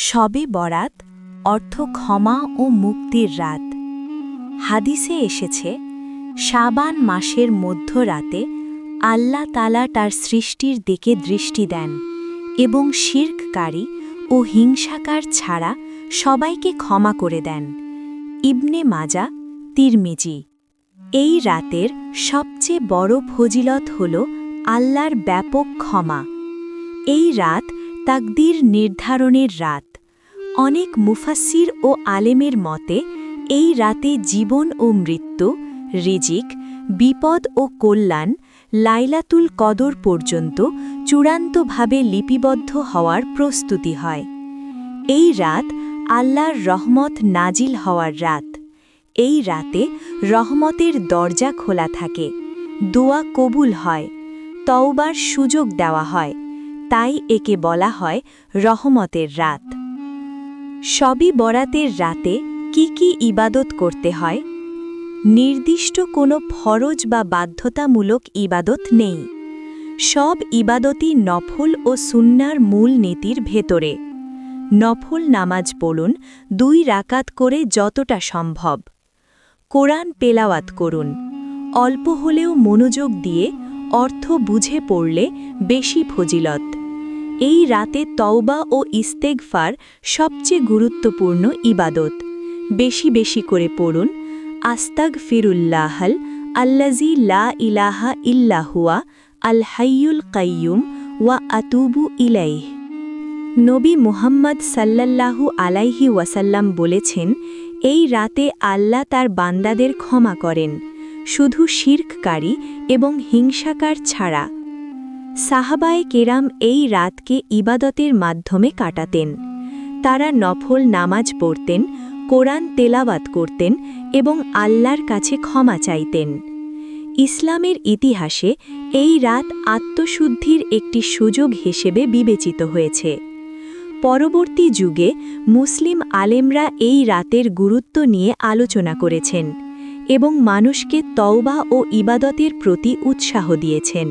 শবে বরাত অর্থ ক্ষমা ও মুক্তির রাত। হাদিসে এসেছে, শাবান মাসের মধ্যরাতে আল্লাহ তাআলা তার সৃষ্টির দিকে দৃষ্টি দেন এবং শিরককারী ও হিংসাকার ছাড়া সবাইকে ক্ষমা করে দেন। ইবনে মাজা, তিরমিজি। এই রাতের সবচেয়ে বড় ফজিলত হল আল্লাহর ব্যাপক ক্ষমা। এই রাত তাকদীর নির্ধারণের রাত। অনেক মুফাসসির ও আলেমের মতে এই রাতে জীবন ও মৃত্যু, রিজিক, বিপদ ও কল্যাণ লাইলাতুল কদর পর্যন্ত চূড়ান্তভাবে লিপিবদ্ধ হওয়ার প্রস্তুতি হয়। এই রাত আল্লাহর রহমত নাজিল হওয়ার রাত। এই রাতে রহমতের দরজা খোলা থাকে, দোয়া কবুল হয়, তওবার সুযোগ দেওয়া হয়। তাই একে বলা হয় রহমতের রাত। শবে বরাতের রাতে কি কি ইবাদত করতে হয়? নির্দিষ্ট কোনো ফরজ বা বাধ্যতামূলক ইবাদত নেই। সব ইবাদতই নফল ও সুন্নার মূল নীতির ভেতরে। নফল নামাজ পড়ুন 2 রাকাত করে যতটা সম্ভব। কোরআন তেলাওয়াত করুন। অল্প হলেও মনোযোগ দিয়ে অর্থ বুঝে পড়লে বেশি ফজিলত। এই রাতে তওবা ও ইস্তেগফার সবচেয়ে গুরুত্বপূর্ণ ইবাদত। বেশি বেশি করে পড়ুন, আস্তাগফিরুল্লাহাল আল্লাযী লা ইলাহা ইল্লা হুয়া আল হাইয়ুল কাইয়ুম ওয়া আতুবু ইলাইহ। নবী মুহাম্মদ সাল্লাল্লাহু আলাইহি ওয়াসাল্লাম বলেছেন, এই রাতে আল্লাহ তার বান্দাদের ক্ষমা করেন, শুধু শিরককারী এবং হিংসাকার ছাড়া। সাহাবায়ে কেরাম এই রাতকে ইবাদতের মাধ্যমে কাটাতেন। তারা নফল নামাজ পড়তেন, কোরআন তেলাওয়াত করতেন এবং আল্লাহর কাছে ক্ষমা চাইতেন। ইসলামের ইতিহাসে এই রাত আত্মশুদ্ধির একটি সুযোগ হিসেবে বিবেচিত হয়েছে। পরবর্তী যুগে মুসলিম আলেমরা এই রাতের গুরুত্ব নিয়ে আলোচনা করেছেন এবং মানুষকে তওবা ও ইবাদতের প্রতি উৎসাহ দিয়েছেন।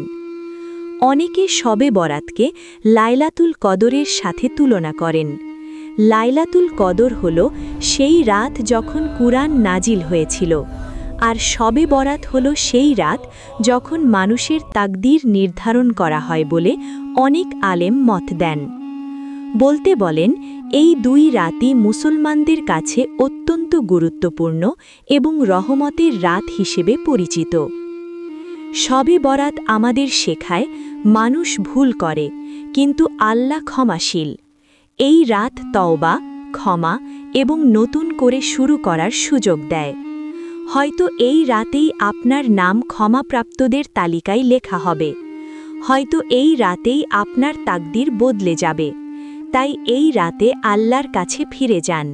অনেকে শবে বরাতকে লাইলাতুল কদরের সাথে তুলনা করেন। লাইলাতুল কদর হল সেই রাত যখন কুরআন নাজিল হয়েছিল, আর শবে বরাত হল সেই রাত যখন মানুষের তাকদীর নির্ধারণ করা হয় বলে অনেক আলেম মত দেন। বলতে বলেন, এই 2 রাতই মুসলমানদের কাছে অত্যন্ত গুরুত্বপূর্ণ এবং রহমতের রাত হিসেবে পরিচিত। শবে বরাত আমাদের শেখায়, মানুষ ভুল করে, কিন্তু আল্লাহ ক্ষমাশীল। এই রাত তওবা, ক্ষমা এবং নতুন করে শুরু করার সুযোগ দেয়। হয়তো এই রাতেই আপনার নাম ক্ষমাপ্রাপ্তদের তালিকায় লেখা হবে। হয়তো এই রাতেই আপনার তাকদীর বদলে যাবে। তাই এই রাতে আল্লাহর কাছে ফিরে যান,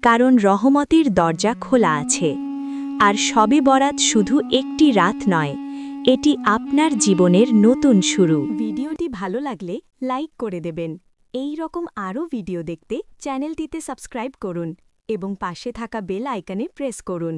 কারণ রহমতের দরজা খোলা আছে। আর শবে বরাত শুধু একটি রাত নয়, এটি আপনার জীবনের নতুন শুরু। ভিডিওটি ভালো লাগলে লাইক করে দেবেন। এই রকম আরও ভিডিও দেখতে চ্যানেলটিতে সাবস্ক্রাইব করুন এবং পাশে থাকা বেল আইকনে প্রেস করুন।